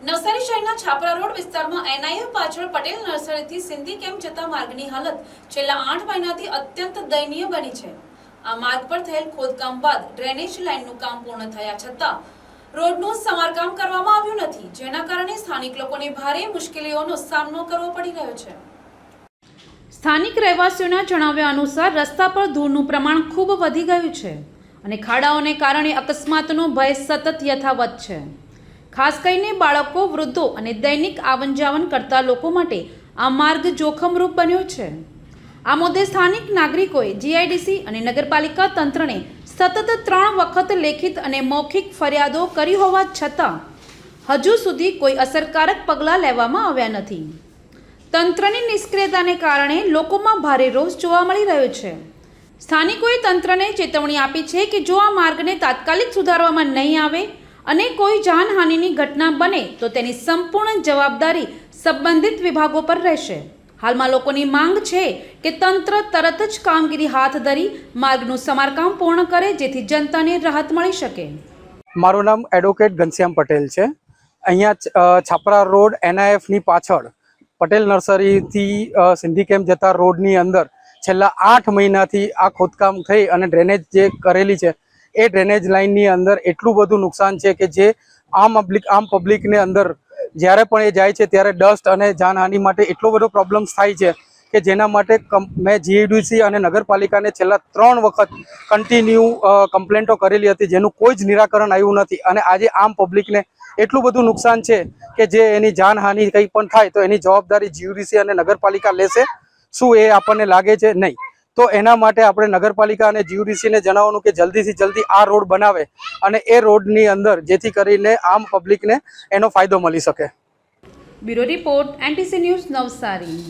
નવસારી શહેરના છાપરા રોડ વિસ્તારમાં એનઆઈએ પાછળ પટેલ નર્સરીથી સિંધી કેમ્પ જતા માર્ગની હાલત છેલ્લા 8 મહિનાથી અત્યંત દયનીય બની છે। આ માર્ગ પર થયેલ ખોદકામ બાદ ડ્રેનેજ લાઇનનું કામ પૂર્ણ થયા છતાં રોડનું સમારકામ કરવામાં આવ્યું નથી, જેના કારણે સ્થાનિક લોકોને ભારે મુશ્કેલીઓનો સામનો કરવો પડી રહ્યો છે। સ્થાનિક રહેવાસીઓના જણાવ્યા અનુસાર રસ્તા પર ધૂળનું પ્રમાણ ખૂબ વધી ગયું છે અને ખાડાઓને કારણે અકસ્માતનો ભય સતત યથાવત છે। ખાસ કરીને બાળકો, વૃદ્ધો અને દૈનિક આવન જાવન કરતા લોકો માટે આ માર્ગ જોખમરૂપ બન્યો છે। આ મુદ્દે સ્થાનિક નાગરિકોએ જીઆઈડીસી અને નગરપાલિકા તંત્રને સતત 3 વખત લેખિત અને મૌખિક ફરિયાદો કરી હોવા છતાં હજુ સુધી કોઈ અસરકારક પગલાં લેવામાં આવ્યા નથી। તંત્રની નિષ્ક્રિયતાને કારણે લોકોમાં ભારે રોષ જોવા મળી રહ્યો છે। સ્થાનિકોએ તંત્રને ચેતવણી આપી છે કે જો આ માર્ગને તાત્કાલિક સુધારવામાં નહીં આવે અને કોઈ જાનહાનિની ઘટના બને તો તેની સંપૂર્ણ જવાબદારી સંબંધિત વિભાગો પર રહેશે। હાલમાં લોકોની માંગ છે કે તંત્ર તરત જ કામગીરી હાથ ધરી માર્ગનું સમારકામ પૂર્ણ કરે, જેથી જનતાને રાહત મળી શકે। મારું નામ એડવોકેટ ઘનશ્યામ પટેલ છે। અહીંયા છાપરા રોડ એનઆઈએફ ની પાછળ પટેલ નર્સરીથી સિંધી કેમ્પ જતા રોડની અંદર છેલ્લા 8 મહિનાથી આ ખોદકામ થઈ અને ડ્રેનેજ જે કરેલી છે એ ડ્રેનેજ લાઇનની અંદર એટલું બધું નુકસાન છે કે જે આમ પબ્લિકને અંદર જ્યારે પણ એ જાય છે ત્યારે ડસ્ટ અને જાનહાનિ માટે એટલો બધો પ્રોબ્લેમ્સ થાય છે કે જેના માટે મેં જીઆઈડીસી અને નગરપાલિકાને છેલ્લા 3 વખત કન્ટિન્યુ કમ્પ્લેન્ટો કરેલી હતી, જેનું કોઈ જ નિરાકરણ આવ્યું નથી। અને આજે આમ પબ્લિકને એટલું બધું નુકસાન છે કે જે એની જાનહાનિ કંઈ પણ થાય તો એની જવાબદારી જીઆઈડીસી અને નગરપાલિકા લેશે, શું એ આપણને લાગે છે? નહીં। તો એના માટે આપણે નગરપાલિકા અને જીયુડીસીને જણાવવાનું કે જલ્દીથી જલ્દી આ રોડ બનાવે અને એ રોડની અંદર જેથી કરીને આમ પબ્લિકને એનો ફાયદો મળી શકે। Bureau report, NTC news, Navsari.